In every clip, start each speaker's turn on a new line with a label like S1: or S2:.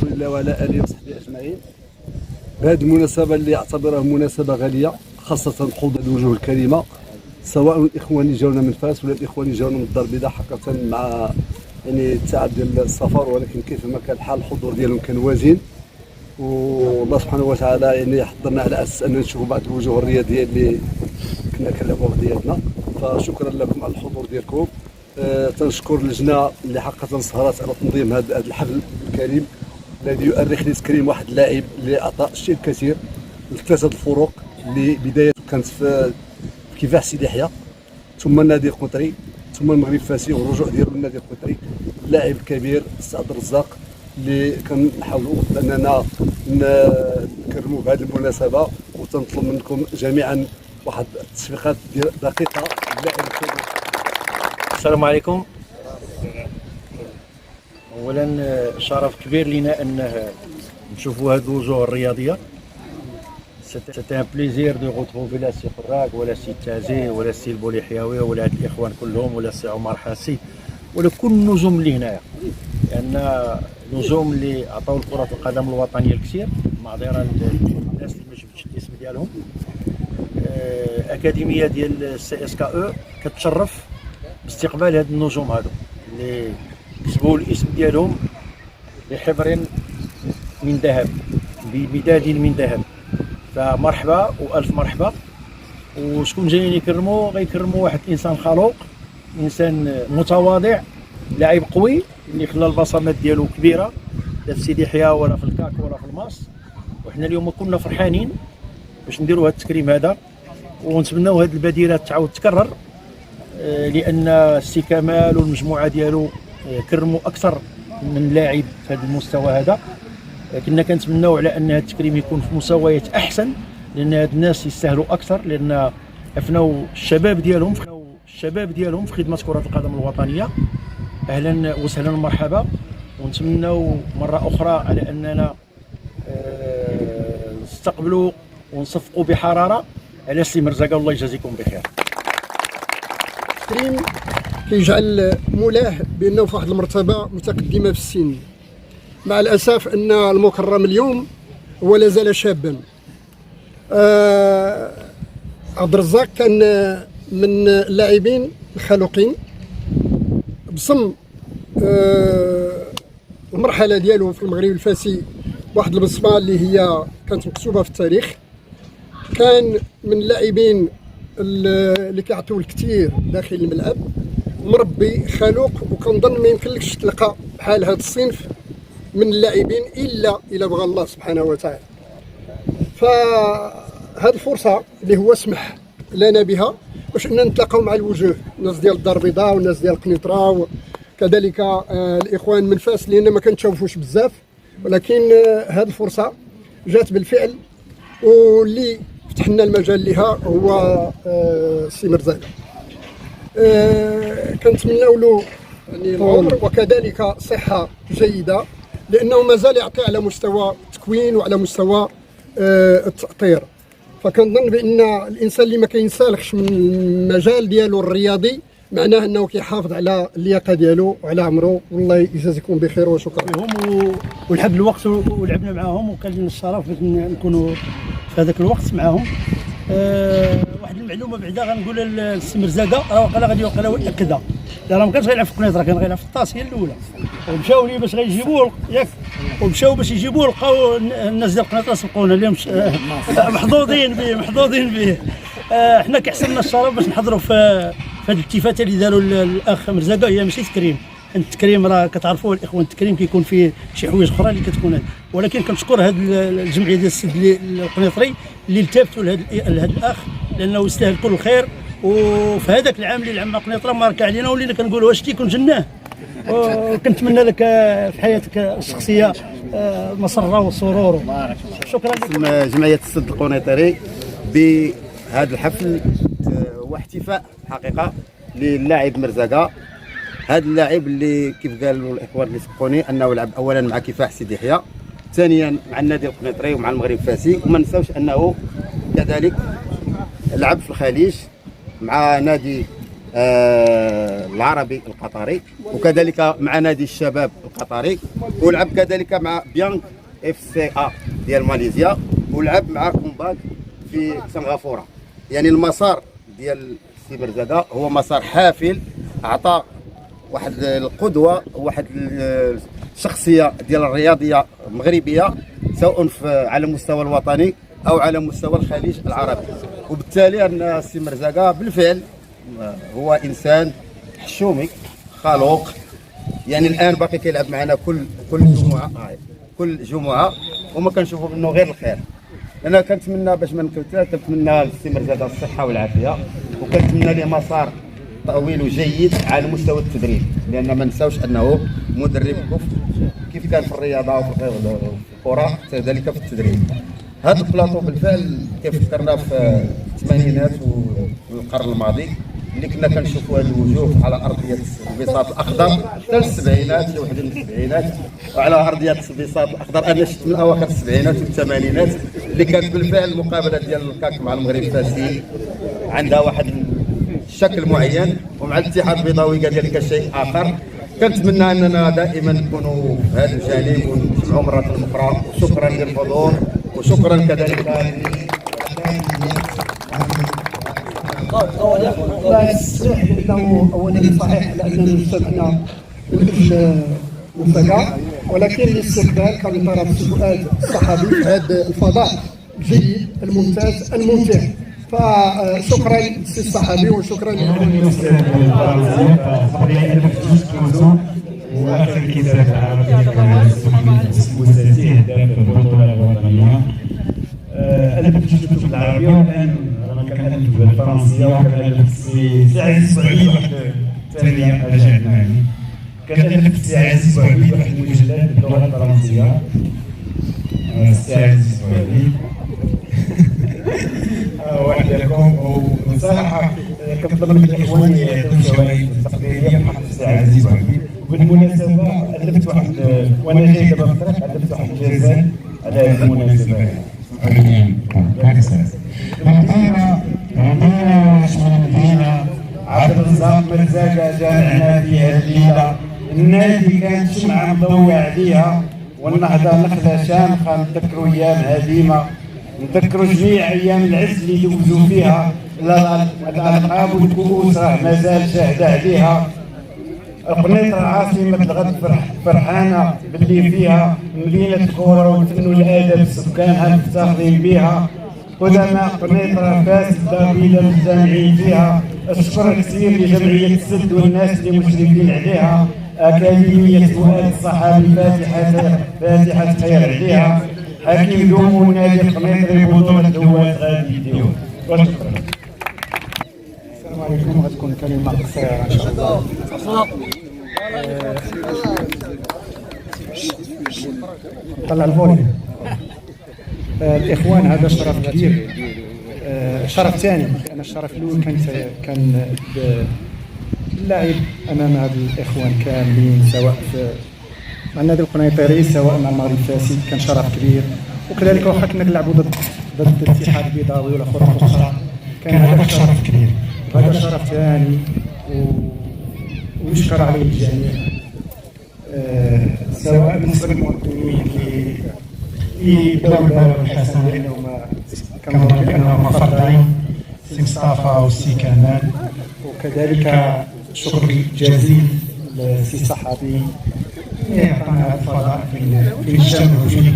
S1: رسول الله وعلى اله وصحبه اجمعين. بهذه المناسبه اللي اعتبرها مناسبه غاليه، خاصه حضور الوجوه الكريمه، سواء الاخوان اللي جاونا من فاس ولا الاخوان اللي جاونا من الدار البيضاء، حقيقه مع يعني التعب ديال السفر، ولكن كيفما كان الحال الحضور ديالهم كان وازن، والله سبحانه وتعالى يعني حضرنا على اساس ان نشوفوا بعض الوجوه الرياضيه اللي كنا كنلعبوا غدياتنا. فشكرا لكم على الحضور ديالكم. تنشكر اللجنه اللي حقيقه سهرات على تنظيم هذا الحفل الكريم الذي يؤرخ لتكريم واحد اللاعب اللي اعطى الشيء الكثير لثلاثه الفروق اللي بدايته كانت في كفاح سيدي يحيى، ثم النادي القطري، ثم المغرب الفاسي، والرجوع ديالو للنادي القطري. اللاعب الكبير السي عبد الرزاق اللي كنحاولوا اننا نكرموا بهذه المناسبه، وتنطلب منكم جميعا واحد التصفيقات دقيقه للاعب الكبير.
S2: السلام عليكم. اولا شرف كبير لنا ان نشوفوا هذه الوجوه الرياضيه. سيتي ان بليزير دو غوتروفي لا سي فراك ولا سي تازي ولا سي البوليحيوي ولا هاد الاخوان كلهم ولا سي عمر حاسي ولا كل النجوم اللي هنايا، لان النجوم اللي عطاو كرة القدم الوطنيه الكثير. معذره للناس اللي ما جبتش الاسم ديالهم. اكاديميه ديال السي اس كا او كتشرف باستقبال هاد النجوم هادو اللي كتبوا الاسم ديالهم بحبر من ذهب، بمداد من ذهب. فمرحبا والف مرحبا. وشكون جايين يكرموا؟ غيكرموا واحد الانسان خلوق، انسان متواضع، لاعب قوي اللي خلى البصمات ديالو كبيره، لا في سيدي يحيى ولا في الكاك ولا في الماس. وحنا اليوم كنا فرحانين باش نديروا هذا التكريم هذا، ونتمناو هذه البديله تعاود تكرر، لان السي كمال والمجموعه ديالو كرموا اكثر من لاعب في هذا المستوى هذا. كنا كنتمناو على ان هذا التكريم يكون في مستويات احسن، لان هاد الناس يستاهلوا اكثر، لان افناو الشباب ديالهم في خدمه كره القدم الوطنيه. اهلا وسهلا ومرحبا. ونتمناو مره اخرى على اننا نستقبلوا ونصفقوا بحراره على السي مرزقه، والله يجازيكم بخير.
S3: التكريم كيجعل مولاه بانه في واحد المرتبه متقدمه في السن، مع الاسف ان المكرم اليوم هو لا زال شابا. عبد الرزاق كان من اللاعبين الخلوقين بصم المرحله ديالو في المغرب الفاسي، واحد البصمه اللي هي كانت مكتوبه في التاريخ. كان من اللاعبين اللي كيعطيو الكثير داخل الملعب، مربي خلوق، وكنظن ما يمكنلكش تلقى بحال هذا الصنف من اللاعبين الا بغى الله سبحانه وتعالى. فهذه الفرصه اللي هو سمح لنا بها باش اننا نتلاقاو مع الوجوه، الناس ديال الدار البيضاء والناس ديال قنيطره، وكذلك الاخوان من فاس لان ما كنتشوفوش بزاف، ولكن هذه الفرصه جات بالفعل، واللي فتح لنا المجال لها هو السي مرزقه. كنتمناو له يعني العمر وكذلك صحه جيده، لانه مازال يعطي على مستوى التكوين وعلى مستوى التأطير. فكنظن بان الانسان اللي ما كينسالخش من المجال ديالو الرياضي معناه انه كيحافظ على اللياقه ديالو وعلى عمره. والله يجازيكم بخير وشكرا لهم.
S4: ولحد الوقت ولعبنا معاهم، وكان لنا الشرف باش نكونوا في هذاك الوقت معاهم. واحد المعلومه بعدا غنقول للسي مرزقه، راه وقيلا غادي يوقع له الاكده، راه ما كانش غيلعب في قنيطره، كان غيلعب في الطاس هي الاولى. ومشاو لي باش غيجيبوه ياك، ومشاو باش يجيبوه لقاو الناس ديال قنيطره سبقونا اليوم محظوظين به. حنا كيحسن لنا الشرف باش نحضروا في هذه الالتفاته اللي داروا الاخ مرزقه. هي ماشي تكريم، التكريم راه كتعرفوا الاخوان، التكريم كيكون فيه شي حوايج اخرى اللي كتكون ولكن كنشكر هذه الجمعيه ديال السد القنيطري اللي التفتوا لهذا الاخ، لانه يستاهل كل خير. وفي هذاك العام اللي لعبنا قنيطره ماركه علينا، ولينا كنقولوا واش تيكون جناه. وكنتمنى لك في حياتك الشخصيه مسره وسرور. شكرا
S5: لكم. جمعيه السد القنيطري بهذا الحفل واحتفاء حقيقه للاعب مرزقه. هذا اللاعب اللي كيف قالوا الاخوان اللي سبقوني انه لعب اولا مع كفاح سيدي يحيى، ثانيا مع النادي القنيطري ومع المغرب الفاسي، وما نساوش انه كذلك لعب في الخليج مع نادي العربي القطري، وكذلك مع نادي الشباب القطري، ولعب كذلك مع بيانك اف سي ا ديال ماليزيا، ولعب مع كومباك في سنغافوره. يعني المسار ديال سي مرزاقة هو مسار حافل، اعطى واحد القدوه، واحد الشخصيه ديال الرياضيه المغربيه، سواء على المستوى الوطني او على مستوى الخليج العربي. وبالتالي ان السي مرزاقة بالفعل هو انسان حشومي خلوق. يعني الان باقي كيلعب معنا كل جمعه وما كنشوفوا منه غير الخير. انا كنتمنى باش ما نكتبش، كنتمنى للسي مرزاقة الصحه والعافيه، وكنتمنى له مسار طويل وجيد على مستوى التدريب، لان ما نساوش انه مدرب كفء كيف كان في الرياضه وفي الكره كذلك في التدريب. هذا البلاطو بالفعل كيفكرنا في الثمانينات والقرن الماضي، اللي كنا كنشوفوا هذه الوجوه على ارضيه البساط الاخضر حتى السبعينات، واحد من السبعينات، وعلى ارضيه البساط الاخضر انا شفت من اواخر السبعينات والثمانينات، اللي كانت بالفعل المقابله ديال الكاك مع المغرب فاسي عندها واحد الشكل معين، ومع الاتحاد البيضاوي كذلك شيء اخر. كنتمنى اننا دائما نكونوا في هذا الجانب ونجمعوا مره اخرى. وشكرا للحضور، وشكرا كذلك
S3: لا يصح انه اولا صحيح لاننا سمعنا المفاجاه، ولكن الاستقبال كان طرف سؤال الصحابي في هذا الفضاء الجيد الممتاز الممتع. فشكرا للسي الصحابي وشكرا
S6: واخر الكتاب العربي المستهدف في البطوله الوطنيه. الفت الكتب العربيه، والان انا كنالف بالفرنسيه، وكنالف سي عزيز بوعيد واحد الثانيه رجعت معي، كنالف سي عزيز بوعيد واحد المجلد باللغه الفرنسيه. سي عزيز بوعيد وحدكم. وبصراحه كنطلب من الاخوان يعطيو الشواهد التقديريه بحق السي عزيز بوعيد. وبالمناسبه الفت واحد، وانا جاي دابا في الطريق الفت واحد الجزاء على هذه المناسبه.
S7: ربنا شمال المدينة
S6: عبد الرزاق مرزاقة جامعنا في هذه الليلة. النادي كانت شمعة مضوية عليها، والنهضة نخلة شامخة. نتذكروا أيام هزيمة، نتذكروا جميع أيام العز اللي دوزوا فيها. الألقاب والكؤوس راه مازال شاهدة عليها. القنيطرة عاصمة الغد فرحانة باللي فيها، مدينة الكورة والفن والأدب سكانها مفتخرين بها. قدماء قنيطرة فاس الداربيلة المجتمعين فيها. الشكر كثير لجمعية السد والناس اللي مشرفين عليها. أكاديمية فؤاد الصحابي فاتحة خير عليها. حكيم دوم والنادي القنيطري بطولة دوات غادي يديو. وشكرا.
S3: السلام عليكم. غتكون كلمه قصيره ان شاء الله. طلع الفولي. الاخوان هذا شرف كبير، شرف ثاني. لان الشرف الاول كان اللعب امام هذا الاخوان كاملين، سواء مع النادي القنيطري سواء مع المغرب الفاسي، كان شرف كبير. وكذلك واخا كنا نلعبوا ضد الاتحاد البيضاوي ولا فرق اخرى، كان هذا شرف كبير. هذا شرف ثاني ويشكر عليه الجميع، سواء بالنسبه للمواطنين اللي بداوا بالو الحسن لانهم كنظن بانهم فرضين، سي مصطفى والسي كمال، وكذلك شكر جزيل للسي الصحابي اللي عطانا هذا الفضاء في الجامع فيه.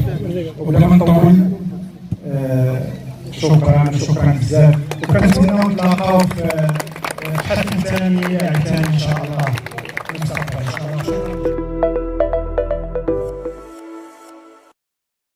S3: وبلا ما نطول، شكرا بزاف، وكنتمنى نتلاقاو في حفل ثاني ان شاء الله.